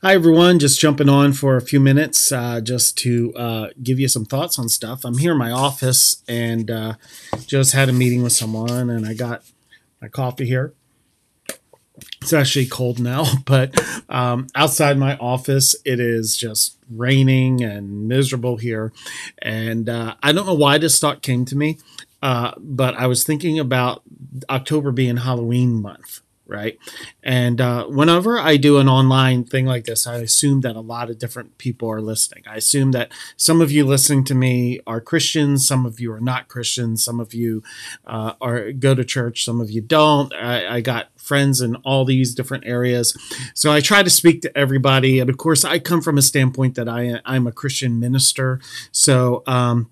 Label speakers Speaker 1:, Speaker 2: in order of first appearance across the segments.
Speaker 1: Hi, everyone. Just jumping on for a few minutes just to give you some thoughts on stuff. I'm here in my office and just had a meeting with someone, and I got my coffee here. It's actually cold now, but outside my office, it is just raining and miserable here. And I don't know why this thought came to me, but I was thinking about October being Halloween month, right? And whenever I do an online thing like this, I assume that a lot of different people are listening. I assume that some of you listening to me are Christians, some of you are not Christians, some of you are go to church, some of you don't. I got friends in all these different areas, so I try to speak to everybody. And of course, I come from a standpoint that I'm a Christian minister, so I'm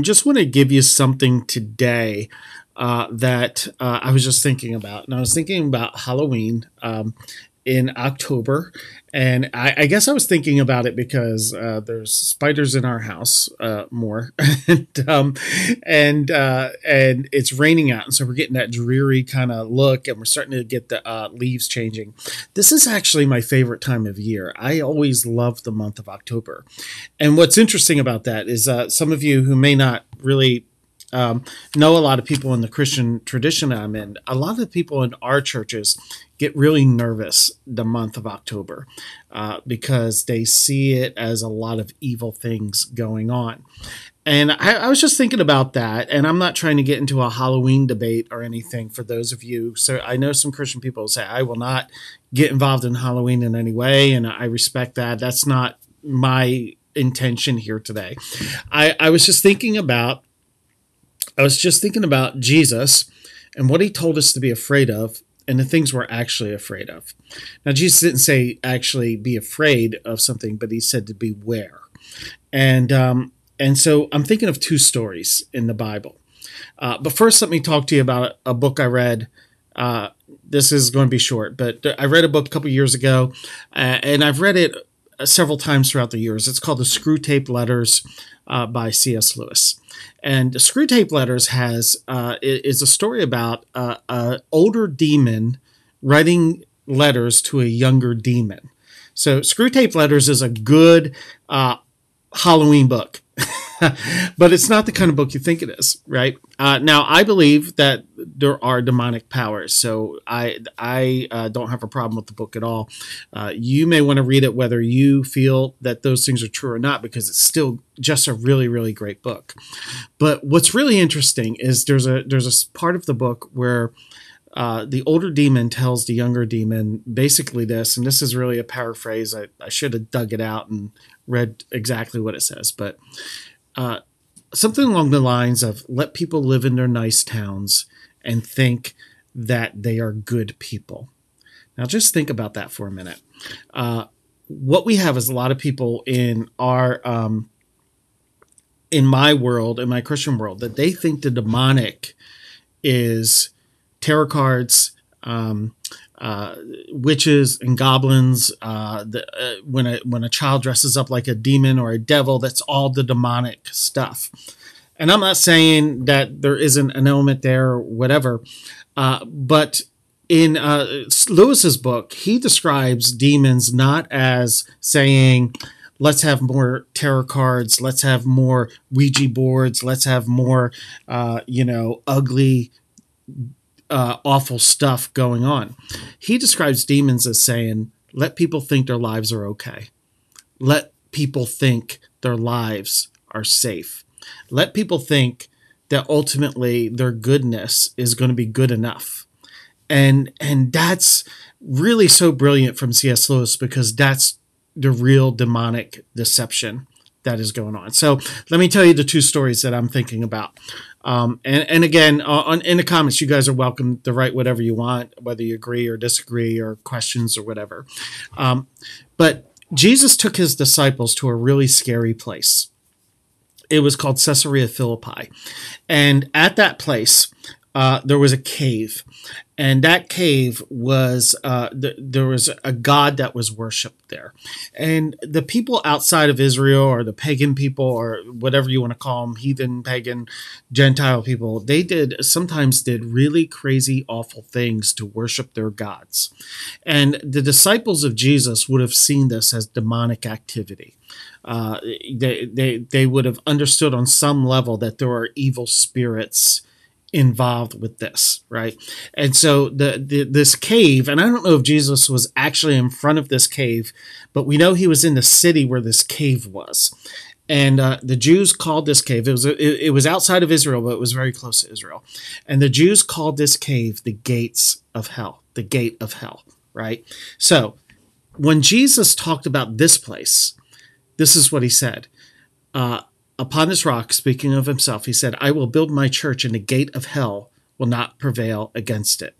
Speaker 1: just want to give you something today that I was just thinking about. And I was thinking about Halloween in October. And I guess I was thinking about it because there's spiders in our house more. and it's raining out. And so we're getting that dreary kind of look, and we're starting to get the leaves changing. This is actually my favorite time of year. I always love the month of October. And what's interesting about that is some of you who may not really know a lot of people in the Christian tradition I'm in, a lot of the people in our churches get really nervous the month of October because they see it as a lot of evil things going on. And I was just thinking about that, and I'm not trying to get into a Halloween debate or anything for those of you. So I know some Christian people say, I will not get involved in Halloween in any way, and I respect that. That's not my intention here today. I was just thinking about Jesus and what he told us to be afraid of and the things we're actually afraid of. Now, Jesus didn't say actually be afraid of something, but he said to beware. And so I'm thinking of two stories in the Bible. But first, let me talk to you about a book I read. This is going to be short, but I read a book a couple years ago, and I've read it several times throughout the years. It's called The Screwtape Letters by C.S. Lewis. And the Screwtape Letters is a story about an older demon writing letters to a younger demon. So Screwtape Letters is a good Halloween book. But it's not the kind of book you think it is, right? Now, I believe that there are demonic powers, so I don't have a problem with the book at all. You may want to read it whether you feel that those things are true or not, because it's still just a really, really great book. But what's really interesting is there's a part of the book where the older demon tells the younger demon basically this, and this is really a paraphrase. I should have dug it out and read exactly what it says, but something along the lines of let people live in their nice towns and think that they are good people. Now, just think about that for a minute. What we have is a lot of people in our in my world, in my Christian world, that they think the demonic is tarot cards, witches and goblins. When a child dresses up like a demon or a devil, that's all the demonic stuff. And I'm not saying that there isn't an element there or whatever, but in Lewis's book, he describes demons not as saying, let's have more tarot cards, let's have more Ouija boards, let's have more, ugly, awful stuff going on. He describes demons as saying, let people think their lives are okay. Let people think their lives are safe. Let people think that ultimately their goodness is going to be good enough. And that's really so brilliant from C.S. Lewis, because that's the real demonic deception that is going on. So let me tell you the two stories that I'm thinking about. And again, in the comments, you guys are welcome to write whatever you want, whether you agree or disagree or questions or whatever. But Jesus took his disciples to a really scary place. It was called Caesarea Philippi. And at that place, there was a cave, and that cave was there was a god that was worshipped there, and the people outside of Israel, or the pagan people, or whatever you want to call them, heathen, pagan, Gentile people, they sometimes did really crazy, awful things to worship their gods, and the disciples of Jesus would have seen this as demonic activity. They would have understood on some level that there are evil spirits involved with this, right? And so this cave, and I don't know if Jesus was actually in front of this cave, but we know he was in the city where this cave was. And the Jews called this cave, it was outside of Israel, but it was very close to Israel. And the Jews called this cave the gates of hell, the gate of hell, right? So when Jesus talked about this place, this is what he said. Upon this rock, speaking of himself, he said, I will build my church, and the gate of hell will not prevail against it,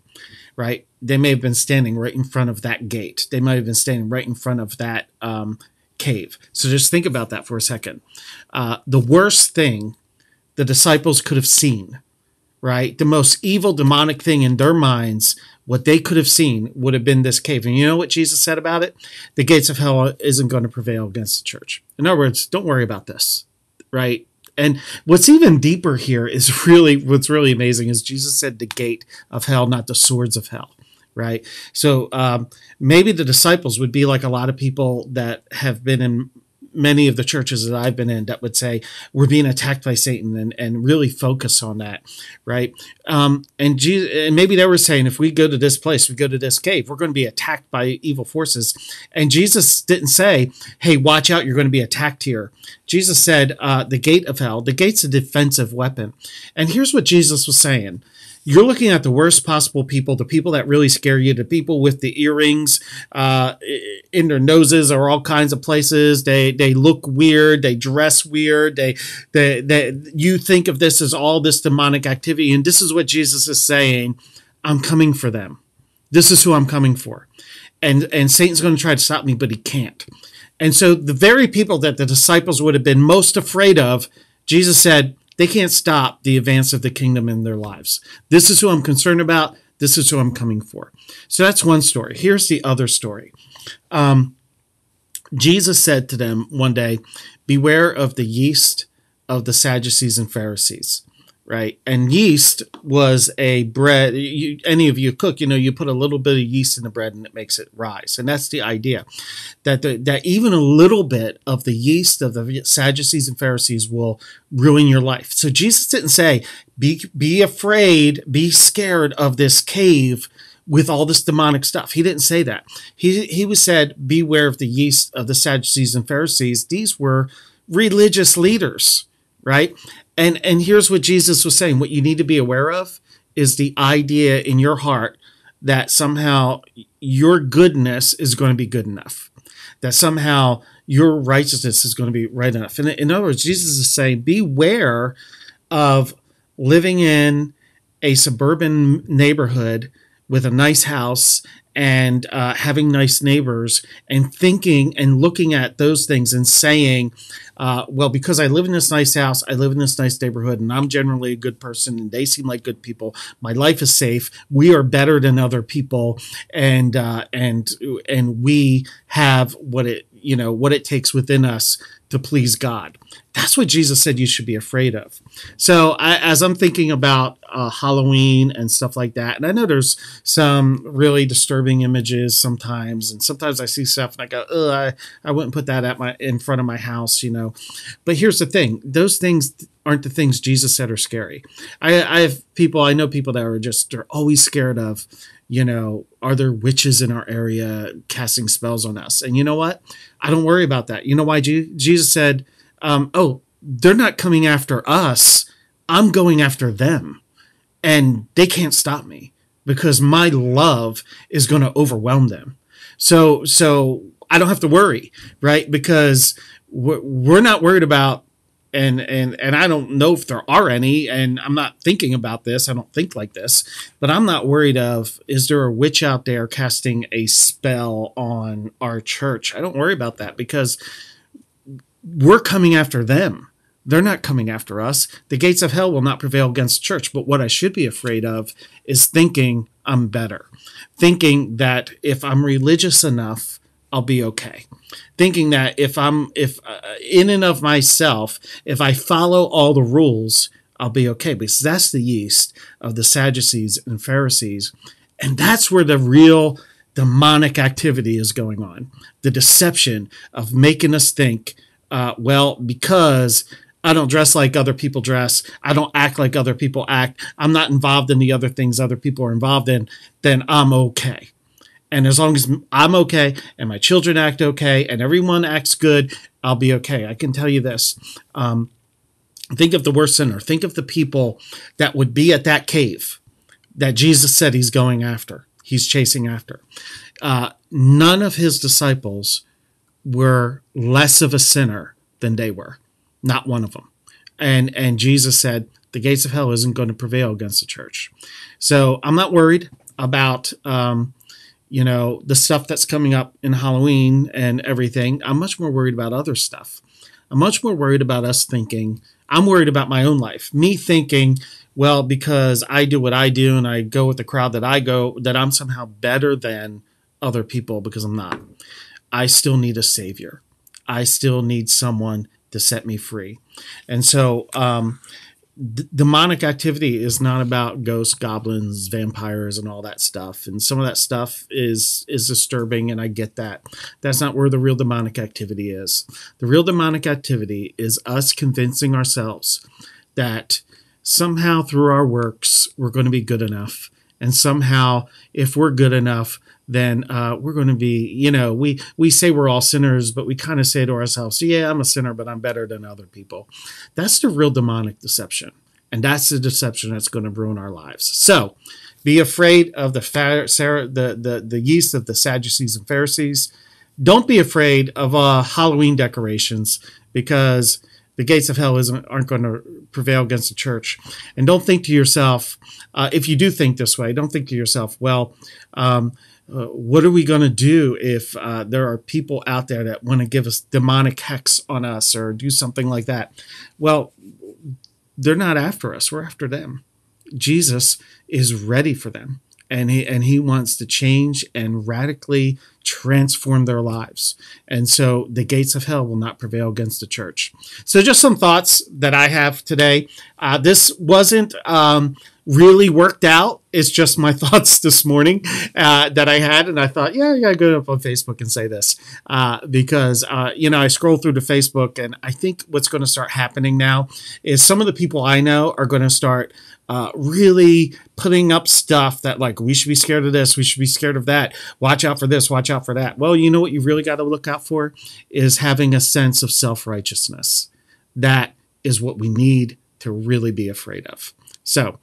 Speaker 1: right? They may have been standing right in front of that gate. They might have been standing right in front of that cave. So just think about that for a second. The worst thing the disciples could have seen, right? The most evil, demonic thing in their minds, what they could have seen would have been this cave. And you know what Jesus said about it? The gates of hell isn't going to prevail against the church. In other words, don't worry about this. Right. And what's even deeper here is what's really amazing is Jesus said the gate of hell, not the swords of hell. Right. So maybe the disciples would be like a lot of people that have been in many of the churches that I've been in that would say we're being attacked by Satan and really focus on that. Right. And maybe they were saying, if we go to this place, we go to this cave, we're going to be attacked by evil forces. And Jesus didn't say, hey, watch out, you're going to be attacked here. Jesus said the gate of hell, the gate's a defensive weapon. And here's what Jesus was saying. You're looking at the worst possible people, the people that really scare you, the people with the earrings in their noses or all kinds of places. They look weird. They dress weird. You think of this as all this demonic activity. And this is what Jesus is saying. I'm coming for them. This is who I'm coming for. And Satan's going to try to stop me, but he can't. And so the very people that the disciples would have been most afraid of, Jesus said, they can't stop the advance of the kingdom in their lives. This is who I'm concerned about. This is who I'm coming for. So that's one story. Here's the other story. Jesus said to them one day, beware of the yeast of the Sadducees and Pharisees. Right. And yeast was a bread. Any of you cook, you put a little bit of yeast in the bread and it makes it rise. And that's the idea that even a little bit of the yeast of the Sadducees and Pharisees will ruin your life. So Jesus didn't say, be afraid, be scared of this cave with all this demonic stuff. He didn't say that. He said, beware of the yeast of the Sadducees and Pharisees. These were religious leaders. Right. And here's what Jesus was saying. What you need to be aware of is the idea in your heart that somehow your goodness is going to be good enough, that somehow your righteousness is going to be right enough. And in other words, Jesus is saying, beware of living in a suburban neighborhood with a nice house and having nice neighbors and thinking and looking at those things and saying, well, because I live in this nice house, I live in this nice neighborhood, and I'm generally a good person, and they seem like good people. My life is safe. We are better than other people, and we have what it takes within us to please God. That's what Jesus said you should be afraid of. So as I'm thinking about Halloween and stuff like that, and I know there's some really disturbing images sometimes, and sometimes I see stuff and I go, ugh, I wouldn't put that in front of my house, But here's the thing. Those things aren't the things Jesus said are scary. I know people that they're always scared of, are there witches in our area casting spells on us? And you know what? I don't worry about that. You know why? Jesus said, they're not coming after us. I'm going after them. And they can't stop me because my love is going to overwhelm them. So I don't have to worry, right? Because we're not worried about, and I don't know if there are any, and I'm not thinking about this. I don't think like this, but I'm not worried of, is there a witch out there casting a spell on our church? I don't worry about that because we're coming after them. They're not coming after us. The gates of hell will not prevail against the church. But what I should be afraid of is thinking I'm better, thinking that if I'm religious enough, I'll be okay. Thinking that if in and of myself, if I follow all the rules, I'll be okay. Because that's the yeast of the Sadducees and Pharisees. And that's where the real demonic activity is going on. The deception of making us think, because I don't dress like other people dress, I don't act like other people act, I'm not involved in the other things other people are involved in, then I'm okay. And as long as I'm okay and my children act okay and everyone acts good, I'll be okay. I can tell you this. Think of the worst sinner. Think of the people that would be at that cave that Jesus said he's going after, he's chasing after. None of his disciples were less of a sinner than they were. Not one of them. And Jesus said, the gates of hell isn't going to prevail against the church. So I'm not worried about, the stuff that's coming up in Halloween and everything. I'm much more worried about other stuff. I'm much more worried about us thinking, I'm worried about my own life. Me thinking, well, because I do what I do and I go with the crowd that I go, that I'm somehow better than other people, because I'm not. I still need a savior. I still need someone to set me free. And so demonic activity is not about ghosts, goblins, vampires, and all that stuff. And some of that stuff is disturbing, and I get that. That's not where the real demonic activity is. The real demonic activity is us convincing ourselves that somehow through our works, we're going to be good enough. And somehow, if we're good enough, then we're going to be, we say we're all sinners, but we kind of say to ourselves, yeah, I'm a sinner, but I'm better than other people. That's the real demonic deception. And that's the deception that's going to ruin our lives. So be afraid of the yeast of the Sadducees and Pharisees. Don't be afraid of Halloween decorations, because the gates of hell aren't going to prevail against the church. And don't think to yourself, if you do think this way, don't think to yourself, well, what are we going to do if there are people out there that want to give us demonic hex on us or do something like that? Well, they're not after us. We're after them. Jesus is ready for them. And he wants to change and radically transform their lives. And so the gates of hell will not prevail against the church. So just some thoughts that I have today. This wasn't really worked out. It's just my thoughts this morning that I had. And I thought, yeah, I gotta go up on Facebook and say this because, I scroll through the Facebook, and I think what's going to start happening now is some of the people I know are going to start really putting up stuff that, like, we should be scared of this, we should be scared of that, watch out for this, watch out for that. Well, you know what you really got to look out for is having a sense of self-righteousness. That is what we need to really be afraid of. So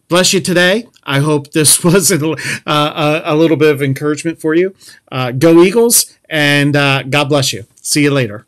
Speaker 1: bless you today. I hope this was a little bit of encouragement for you. Go Eagles, and God bless you. See you later.